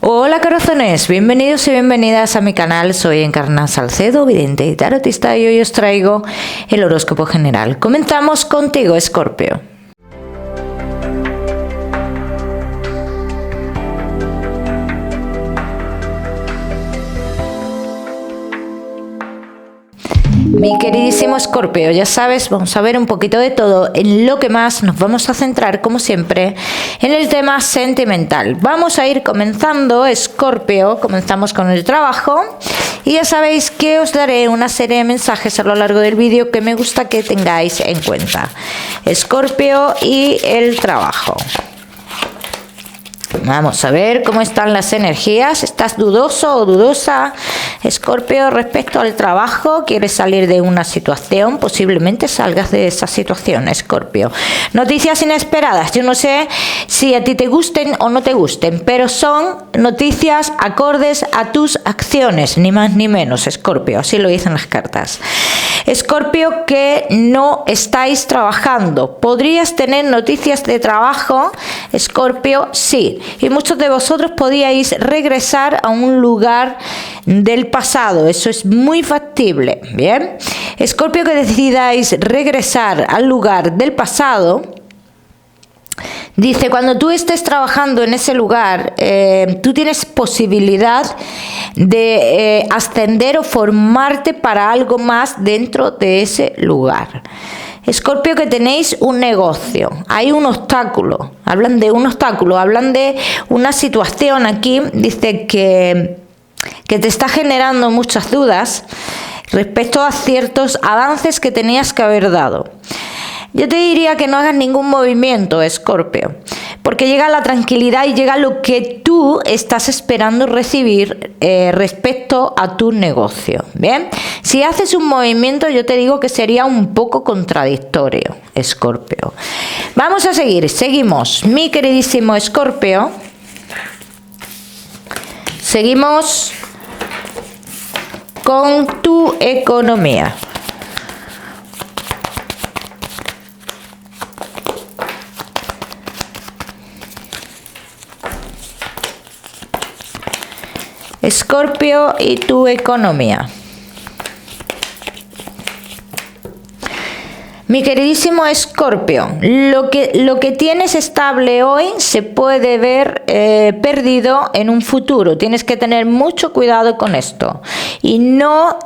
Hola corazones, bienvenidos y bienvenidas a mi canal. Soy Encarna Salcedo, vidente y tarotista, y hoy os traigo el horóscopo general. Comenzamos contigo, Escorpio. Mi queridísimo Escorpio, ya sabes, vamos a ver un poquito de todo. En lo que más nos vamos a centrar, como siempre, en el tema sentimental. Vamos a ir comenzando, Escorpio, comenzamos con el trabajo. Y ya sabéis que os daré una serie de mensajes a lo largo del vídeo que me gusta que tengáis en cuenta. Escorpio y el trabajo. Vamos a ver cómo están las energías. ¿Estás dudoso o dudosa, Escorpio, respecto al trabajo? ¿Quieres salir de una situación? Posiblemente salgas de esa situación, Escorpio. Noticias inesperadas. Yo no sé si a ti te gusten o no te gusten, pero son noticias acordes a tus acciones, ni más ni menos, Escorpio. Así lo dicen las cartas. Escorpio, que no estáis trabajando. ¿Podrías tener noticias de trabajo, Escorpio? Sí. Y muchos de vosotros podíais regresar a un lugar del pasado. Eso es muy factible. Bien. Escorpio, que decidáis regresar al lugar del pasado. Dice, cuando tú estés trabajando en ese lugar, tú tienes posibilidad de ascender o formarte para algo más dentro de ese lugar. Escorpio, que tenéis un negocio, hay un obstáculo, hablan de un obstáculo, hablan de una situación aquí, dice que te está generando muchas dudas respecto a ciertos avances que tenías que haber dado. Yo te diría que no hagas ningún movimiento, Escorpio, porque llega la tranquilidad y llega lo que tú estás esperando recibir respecto a tu negocio. Bien, si haces un movimiento, yo te digo que sería un poco contradictorio, Escorpio. Vamos a seguir, seguimos, mi queridísimo Escorpio. Seguimos con tu economía. Escorpio y tu economía. Mi queridísimo Escorpio, lo que tienes estable hoy se puede ver perdido en un futuro. Tienes que tener mucho cuidado con esto y no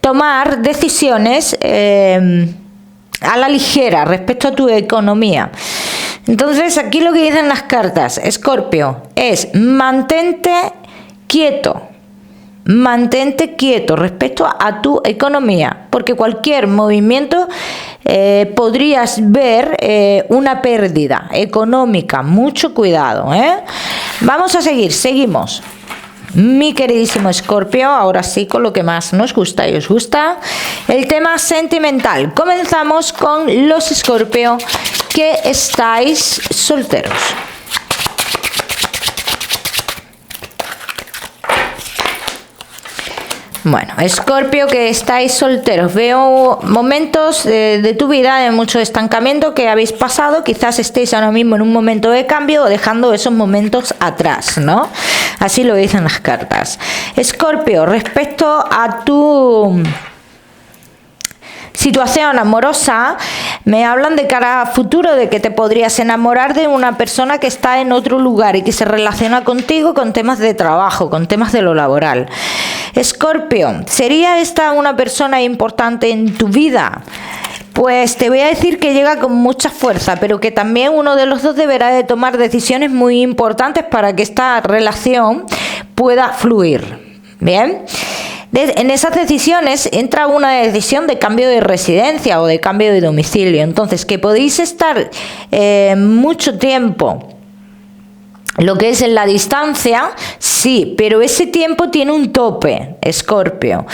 tomar decisiones a la ligera respecto a tu economía. Entonces, aquí lo que dicen las cartas, Escorpio, es mantente quieto respecto a tu economía, porque cualquier movimiento podrías ver una pérdida económica. Mucho cuidado, Vamos a seguir, seguimos. Mi queridísimo Escorpio, ahora sí con lo que más nos gusta y os gusta, el tema sentimental. Comenzamos con los Escorpio que estáis solteros. Bueno, Escorpio, que estáis solteros, veo momentos de tu vida de mucho estancamiento que habéis pasado. Quizás estéis ahora mismo en un momento de cambio o dejando esos momentos atrás, ¿no? Así lo dicen las cartas. Escorpio, respecto a tu situación amorosa, me hablan de cara a futuro, de que te podrías enamorar de una persona que está en otro lugar y que se relaciona contigo con temas de trabajo, con temas de lo laboral. Escorpio, ¿sería esta una persona importante en tu vida? Pues te voy a decir que llega con mucha fuerza, pero que también uno de los dos deberá de tomar decisiones muy importantes para que esta relación pueda fluir. Bien. En esas decisiones entra una decisión de cambio de residencia o de cambio de domicilio. Entonces, que podéis estar mucho tiempo lo que es en la distancia, sí, pero ese tiempo tiene un tope, Escorpio.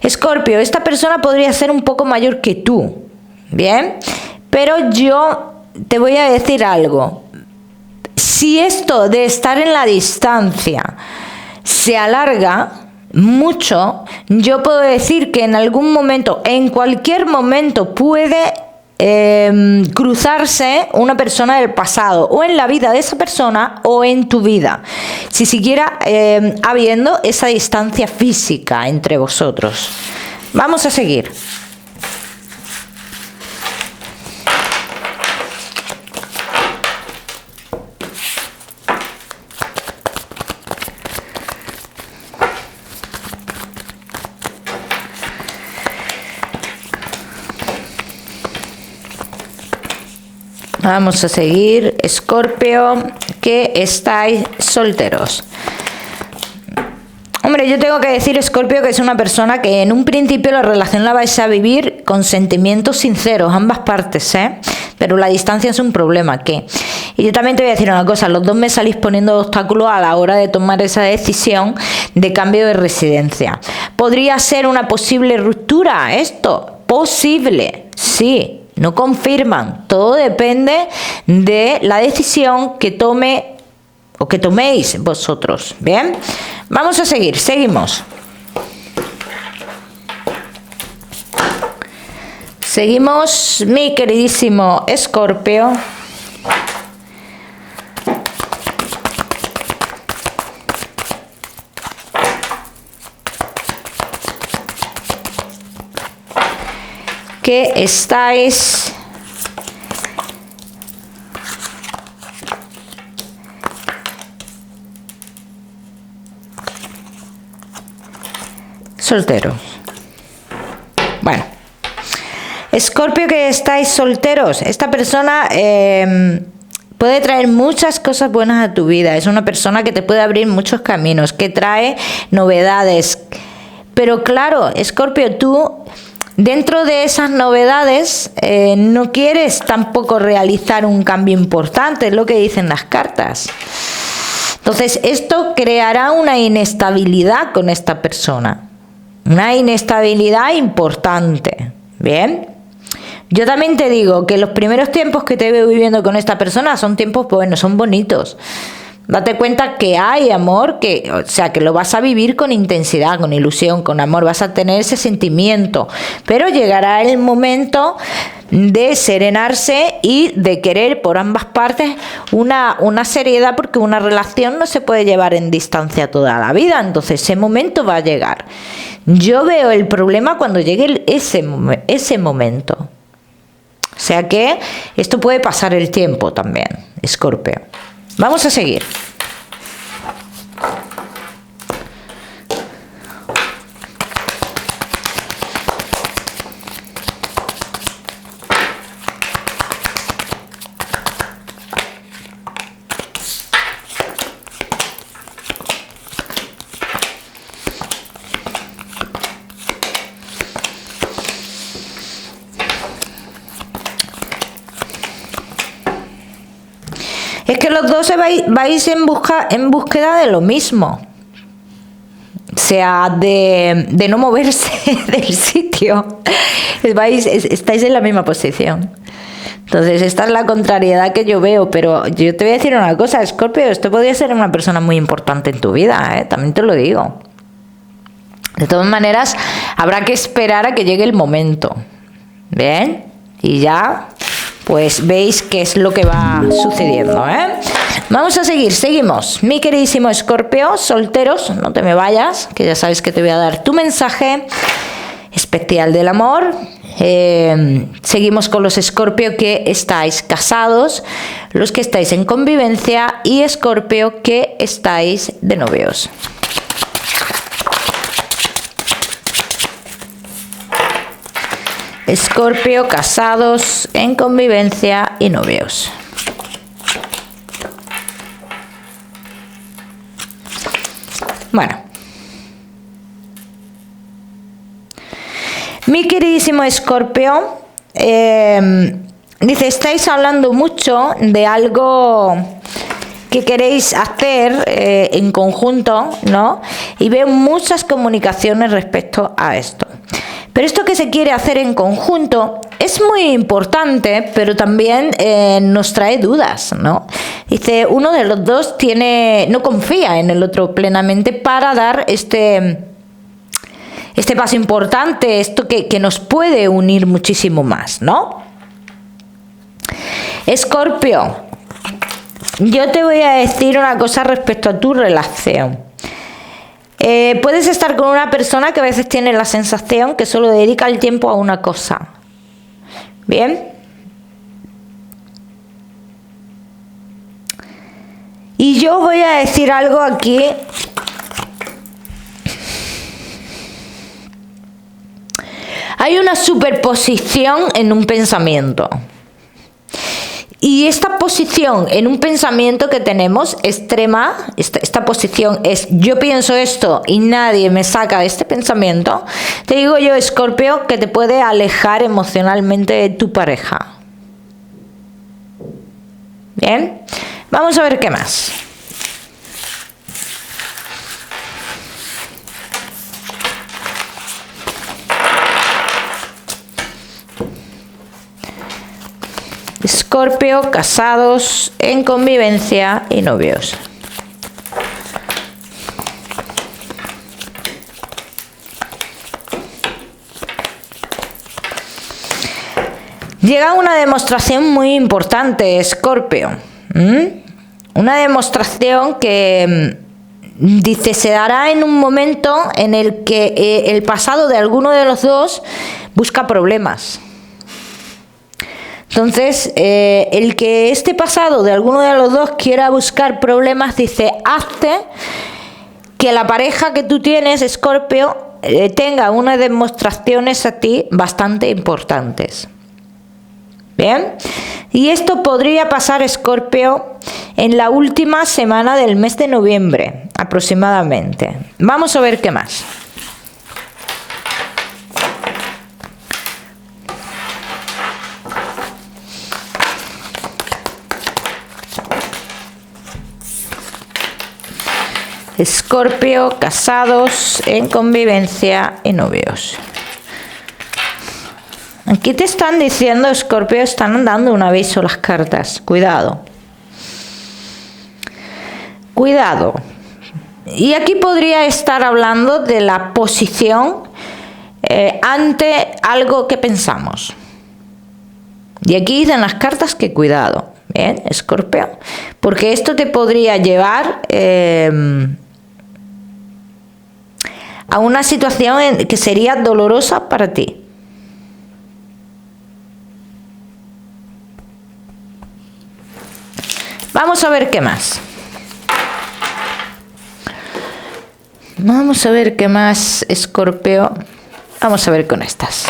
Escorpio, esta persona podría ser un poco mayor que tú, ¿bien? Pero yo te voy a decir algo. Si esto de estar en la distancia se alarga mucho, yo puedo decir que en algún momento, en cualquier momento, puede cruzarse una persona del pasado, o en la vida de esa persona o en tu vida, si siguiera habiendo esa distancia física entre vosotros. Vamos a seguir. Vamos a seguir, Escorpio, que estáis solteros. Hombre, yo tengo que decir, Escorpio, que es una persona que en un principio la relación la vais a vivir con sentimientos sinceros, ambas partes, ¿eh? Pero la distancia es un problema, ¿qué? Y yo también te voy a decir una cosa, los dos me salís poniendo obstáculos a la hora de tomar esa decisión de cambio de residencia. ¿Podría ser una posible ruptura esto? Posible, sí. No confirman, todo depende de la decisión que tome o que toméis vosotros. Bien, vamos a seguir, seguimos. Seguimos, mi queridísimo Escorpio. Que estáis solteros. Bueno, Escorpio, que estáis solteros, esta persona puede traer muchas cosas buenas a tu vida. Es una persona que te puede abrir muchos caminos, que trae novedades. Pero claro, Escorpio, tú dentro de esas novedades no quieres tampoco realizar un cambio importante, es lo que dicen las cartas. Entonces esto creará una inestabilidad con esta persona, una inestabilidad importante. Bien, yo también te digo que los primeros tiempos que te veo viviendo con esta persona son tiempos buenos, son bonitos. Date cuenta que hay amor, o sea, que lo vas a vivir con intensidad, con ilusión, con amor, vas a tener ese sentimiento, pero llegará el momento de serenarse y de querer por ambas partes una seriedad, porque una relación no se puede llevar en distancia toda la vida, entonces ese momento va a llegar. Yo veo el problema cuando llegue ese momento. O sea que esto puede pasar el tiempo también, Escorpio. Vamos a seguir. Es que los dos vais en búsqueda de lo mismo. O sea, de no moverse del sitio. Estáis en la misma posición. Entonces, esta es la contrariedad que yo veo. Pero yo te voy a decir una cosa, Escorpio, esto podría ser una persona muy importante en tu vida, ¿eh? También te lo digo. De todas maneras, habrá que esperar a que llegue el momento. ¿Bien? Y ya pues veis qué es lo que va sucediendo, ¿eh? Vamos a seguir, seguimos. Mi queridísimo Escorpio, solteros, no te me vayas, que ya sabes que te voy a dar tu mensaje especial del amor. Seguimos con los Escorpio que estáis casados, los que estáis en convivencia y Escorpio que estáis de novios. Escorpio, casados, en convivencia y novios. Bueno. Mi queridísimo Escorpio, dice, estáis hablando mucho de algo que queréis hacer en conjunto, ¿no? Y veo muchas comunicaciones respecto a esto. Pero esto que se quiere hacer en conjunto es muy importante, pero también nos trae dudas, ¿no? Dice, uno de los dos no confía en el otro plenamente para dar este paso importante, esto que nos puede unir muchísimo más, ¿no? Escorpio, yo te voy a decir una cosa respecto a tu relación. Puedes estar con una persona que a veces tiene la sensación que solo dedica el tiempo a una cosa. ¿Bien? Y yo voy a decir algo aquí. Hay una superposición en un pensamiento. Y esta posición en un pensamiento que tenemos extrema, esta posición es yo pienso esto y nadie me saca de este pensamiento, te digo yo, Escorpio, que te puede alejar emocionalmente de tu pareja. Bien, vamos a ver qué más. Escorpio, casados, en convivencia y novios. Llega una demostración muy importante, Escorpio. Una demostración que dice se dará en un momento en el que el pasado de alguno de los dos busca problemas. Entonces, el que este pasado de alguno de los dos quiera buscar problemas, dice, hace que la pareja que tú tienes, Escorpio, tenga unas demostraciones a ti bastante importantes. ¿Bien? Y esto podría pasar, Escorpio, en la última semana del mes de noviembre, aproximadamente. Vamos a ver qué más. Escorpio, casados, en convivencia y novios. Aquí te están diciendo, Escorpio, están dando un aviso las cartas. Cuidado. Cuidado. Y aquí podría estar hablando de la posición ante algo que pensamos. Y aquí dicen las cartas que cuidado. Bien, Escorpio. Porque esto te podría llevar a una situación que sería dolorosa para ti. Vamos a ver qué más. Vamos a ver qué más, Escorpio. Vamos a ver con estas.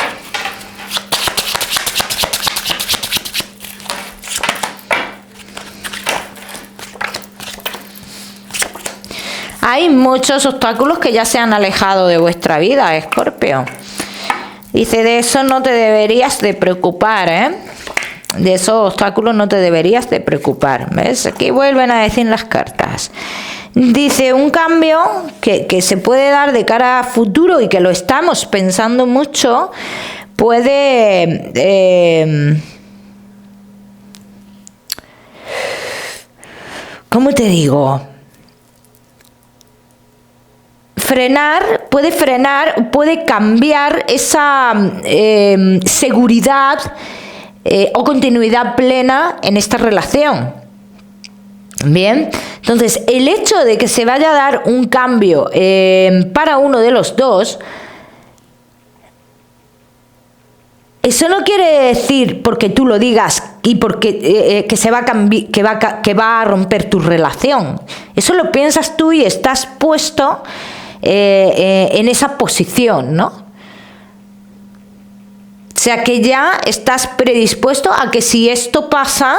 Hay muchos obstáculos que ya se han alejado de vuestra vida, Escorpio. Dice, de eso no te deberías de preocupar, ¿eh? De esos obstáculos no te deberías de preocupar. ¿Ves? Aquí vuelven a decir las cartas. Dice, un cambio que se puede dar de cara a futuro y que lo estamos pensando mucho, puede... ¿cómo te digo? Puede cambiar esa seguridad o continuidad plena en esta relación. Bien, entonces el hecho de que se vaya a dar un cambio para uno de los dos, eso no quiere decir porque tú lo digas y porque que se va a que va a romper tu relación. Eso lo piensas tú y estás puesto en esa posición, ¿no? O sea que ya estás predispuesto a que si esto pasa,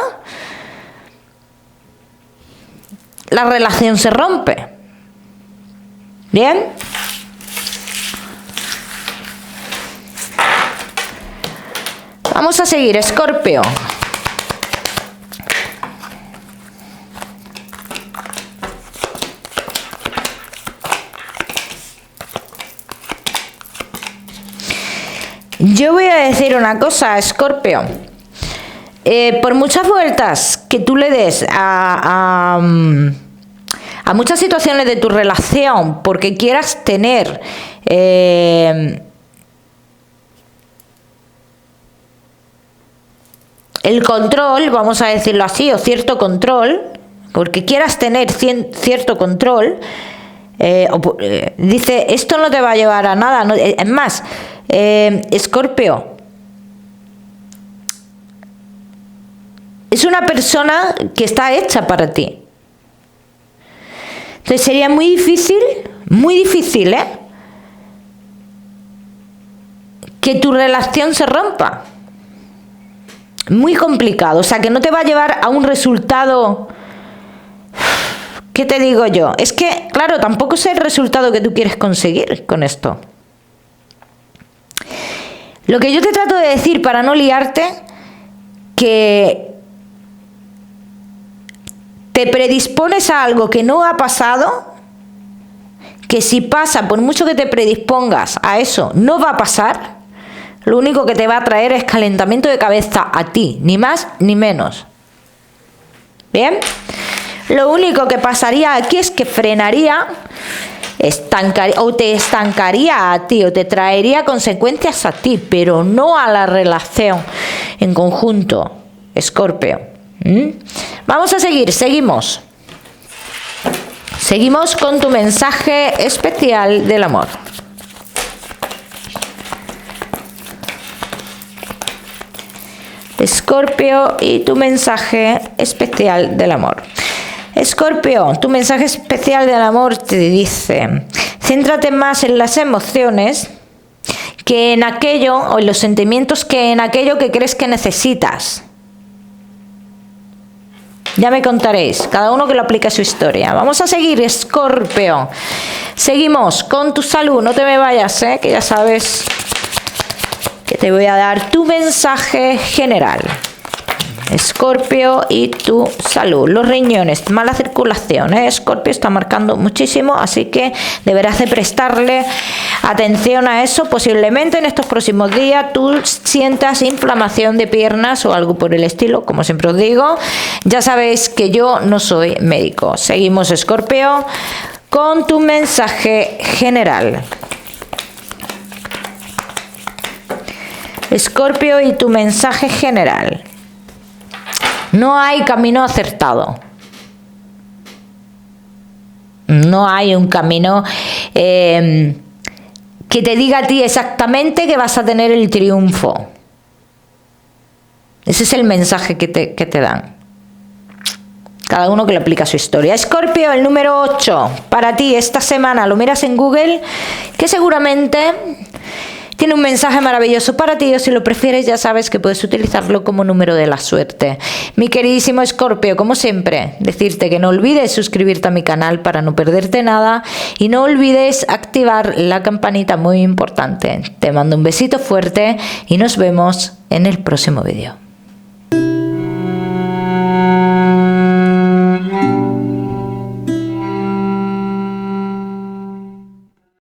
la relación se rompe. ¿Bien? Vamos a seguir, Escorpio. Yo voy a decir una cosa, Escorpio. Por muchas vueltas que tú le des a muchas situaciones de tu relación, porque quieras tener el control, vamos a decirlo así, o cierto control, porque quieras tener cierto control, dice, esto no te va a llevar a nada. No, es más, Escorpio, es una persona que está hecha para ti. Entonces sería muy difícil, que tu relación se rompa. Muy complicado, o sea, que no te va a llevar a un resultado. ¿Qué te digo yo? Es que, claro, tampoco es el resultado que tú quieres conseguir con esto. Lo que yo te trato de decir para no liarte, que te predispones a algo que no ha pasado, que si pasa, por mucho que te predispongas a eso, no va a pasar. Lo único que te va a traer es calentamiento de cabeza a ti, ni más ni menos. ¿Bien? Lo único que pasaría aquí es que frenaría, o te estancaría a ti, o te traería consecuencias a ti, pero no a la relación en conjunto, Escorpio. Vamos a seguir, seguimos. Seguimos con tu mensaje especial del amor. Escorpio y tu mensaje especial del amor. Escorpio, tu mensaje especial del amor te dice: céntrate más en las emociones que en aquello, o en los sentimientos, que en aquello que crees que necesitas. Ya me contaréis, cada uno que lo aplique a su historia. Vamos a seguir, Escorpio. Seguimos con tu salud, no te me vayas, que ya sabes que te voy a dar tu mensaje general. Escorpio y tu salud. Los riñones, mala circulación, Escorpio está marcando muchísimo, así que deberás de prestarle atención a eso. Posiblemente en estos próximos días tú sientas inflamación de piernas o algo por el estilo, como siempre os digo. Ya sabéis que yo no soy médico. Seguimos, Escorpio, con tu mensaje general. Escorpio y tu mensaje general. No hay camino acertado. No hay un camino que te diga a ti exactamente que vas a tener el triunfo. Ese es el mensaje que te dan. Cada uno que lo aplica a su historia. Escorpio, el número 8. Para ti esta semana lo miras en Google, que seguramente tiene un mensaje maravilloso para ti, o si lo prefieres ya sabes que puedes utilizarlo como número de la suerte. Mi queridísimo Escorpio, como siempre, decirte que no olvides suscribirte a mi canal para no perderte nada y no olvides activar la campanita, muy importante. Te mando un besito fuerte y nos vemos en el próximo vídeo.